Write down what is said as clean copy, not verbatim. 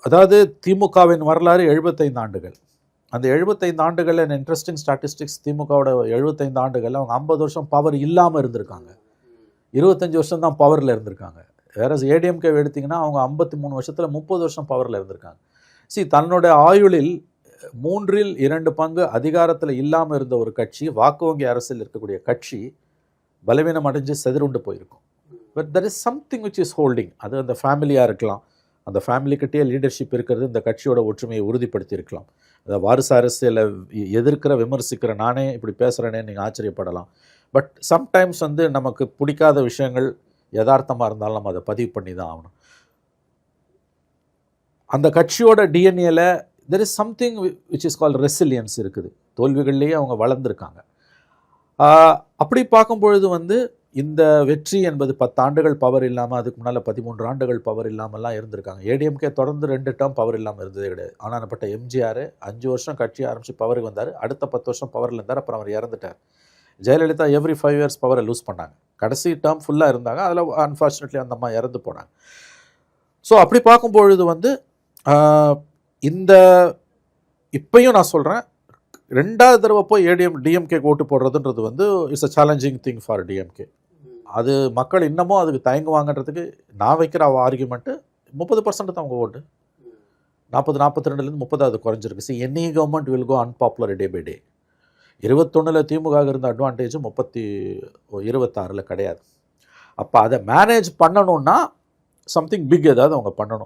அதாவது திமுகவின் வரலாறு 75 ஆண்டுகள். அந்த 75 ஆண்டுகளில் இன்ட்ரெஸ்டிங் ஸ்டாட்டிஸ்டிக்ஸ், திமுகவோட 75 ஆண்டுகளில் அவங்க 50 வருஷம் பவர் இல்லாமல் இருந்திருக்காங்க. 25 வருஷம் தான் பவரில் இருந்திருக்காங்க. வேற ஏடிஎம்கே எடுத்திங்கன்னா அவங்க 53 வருஷத்தில் 30 வருஷம் பவரில் இருந்திருக்காங்க. தன்னோட ஆயுளில் 2 பங்கு அதிகாரத்தில் இல்லாமல் இருந்த ஒரு கட்சி, வாக்கு வங்கி அரசில் இருக்கக்கூடிய கட்சி பலவீனம் அடைஞ்சு செதறுண்டு போயிருக்கும். But there is something which is holding. அது அந்த ஃபேமிலியாக இருக்கலாம், அந்த ஃபேமிலிக்கிட்டே லீடர்ஷிப் இருக்கிறது இந்த கட்சியோட ஒற்றுமையை உறுதிப்படுத்தி இருக்கலாம். அதை வாரிசு அரசியலை எதிர்க்கிற விமர்சிக்கிற நானே இப்படி பேசுகிறேனே நீங்கள் ஆச்சரியப்படலாம். பட் சம்டைம்ஸ் நமக்கு பிடிக்காத விஷயங்கள் யதார்த்தமாக இருந்தாலும் நம்ம அதை பதிவு பண்ணி தான் ஆகணும். அந்த கட்சியோட டிஎன்ஏல there is something which is called resilience இருக்குது. தோல்விகள்லேயே அவங்க வளர்ந்துருக்காங்க. அப்படி பார்க்கும்பொழுது இந்த வெற்றி என்பது 10 ஆண்டுகள் பவர் இல்லாமல், அதுக்கு முன்னால் 13 ஆண்டுகள் பவர் இல்லாமல்லாம் இருந்திருக்காங்க. ஏடிஎம்கே தொடர்ந்து 2 டேர்ம் பவர் இல்லாமல் இருந்ததே கிடையாது. ஆனாப்பட்ட எம்ஜிஆர் 5 வருஷம் கட்சி ஆரம்பித்து பவருக்கு வந்தார். அடுத்த 10 வருஷம் பவரில் இருந்தார். அப்புறம் அவர் இறந்துட்டார். ஜெயலலிதா எவ்ரி 5 இயர்ஸ் பவரை லூஸ் பண்ணாங்க. கடைசி டேர்ம் ஃபுல்லாக இருந்தாங்க. அதில் அன்ஃபார்ச்சுனேட்லி அந்த அம்மா இறந்து போனாங்க. ஸோ அப்படி பார்க்கும்பொழுது இந்த இப்பையும் நான் சொல்கிறேன், 2வது தடவை போய் டிஎம்கே ஓட்டு போடுறதுன்றது it's a challenging thing for DMK. அது மக்கள் இன்னமும் அதுக்கு தயங்குவாங்கன்றதுக்கு நான் வைக்கிற ஆர்குமெண்ட்டு 30% தான் அவங்க ஓட்டு. 42லேருந்து 30 அது குறைஞ்சிருக்கு. Any government will go unpopular day by day. 21 DMK இருந்த அட்வான்டேஜ் 26 கிடையாது. அப்போ அதை மேனேஜ் பண்ணணுன்னா சம்திங் பிக் ஏதாவது அவங்க பண்ணணும்.